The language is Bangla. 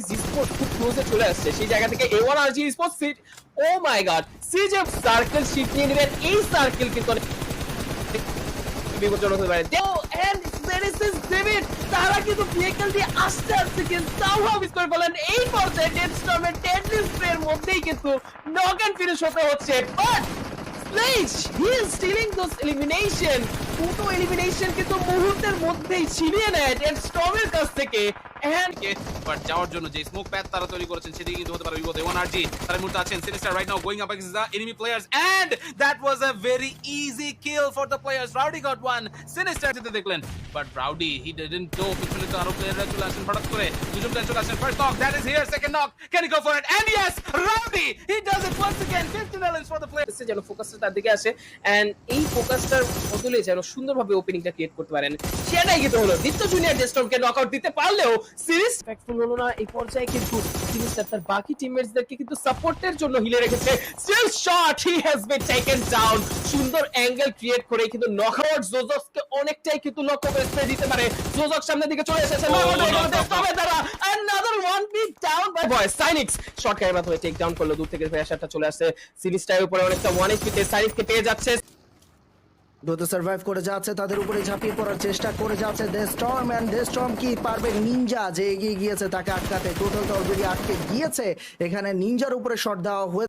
স্পোর্টস খুব ক্লোজে চলে আসছে সেই জায়গা থেকে A1 RG স্পোর্টস সিট ও মাই গড সিজে সার্কেল শিট নিয়ে নেবেন এই সার্কেল কিন্তু বিপজ্জনক হতে পারে এন্ড সেরিসিস ডেভিড তারা কিন্তু ভেহিকল দিয়ে আস্তে আস্তে কিন্তু সামহাউ মিস করে ফেলেন এই পর্যায়ে ডেড স্টর্মের ডেডলি স্প্রের মধ্যেই কিন্তু নক এন্ড ফিনিশ হতে হচ্ছে but sledge he is stealing those elimination দুটো এলিমিনেশন কিন্তু মুহূর্তের মধ্যেই ছিনিয়ে নেয় ডেড স্টর্মের কাছ থেকে বাট যাওয়ার জন্য যে স্মোক প্যাথ তারা তৈরি করেছেন সেদিকে কিন্তু হতে পারে বিপদ A1 RG তার মুহূর্তে আছেন sinister right now going up against the enemy players and that was a very easy kill for the players Rowdy got one sinister যেতে দেখলেন but Rowdy he didn't go পিছনে তো আরো প্লেয়াররা চলে আসেন হঠাৎ করে দুজন প্লেয়ার চলে আসেন first knock that is here second knock can he go for it and yes Rowdy he does it once again 15 elements for the players যেন ফোকাসটা তার দিকে আসে এন্ড এই ফোকাসটার বদলে যেন সুন্দরভাবে ওপেনিংটা ক্রিয়েট করতে পারেন সেটাই কিন্তু হলো দিত্য জুনিয়র ডেস্টমকে নকআউট দিতে পারলেও সিরিজ ইম্প্যাক্টফুল হলো না এই পর্যায়ে কিন্তু সিরিজটা তার বাকি টিমমেটসদেরকে কিন্তু সাপোর্টের জন্য হিলে রেখেছে still shot he has been taken down সুন্দর অ্যাঙ্গেল ক্রিয়েট করে কিন্তু নকআউট জোজক্সকে অনেকটাই কিন্তু লক্ষ্য করে স্প্রে দিতে পারে জোজক সামনের দিকে চলে এসেছে নকআউট হয়ে গেল তবে তারা another one beat down by boy সাইনিক্স শর্ট কারের মাধ্যমে টেক ডাউন করলো দূর থেকে প্রেসারটা চলে আসছে সিরিজটার উপরে অনেকটা 1 HP তে সাইনিক্সকে পেয়ে যাচ্ছে দ্রুত সার্ভাইভ করে যাচ্ছে তাদের উপরে ঝাঁপিয়ে পড়ার চেষ্টা করে যাচ্ছে the storm and the storm কি পারবে নিনজা যে এগিয়ে গিয়েছে তাকে আটকাতে টোটাল তো অলরেডি আটকে গিয়েছে এখানে নিনজার উপরে শট দেওয়া হয়েছে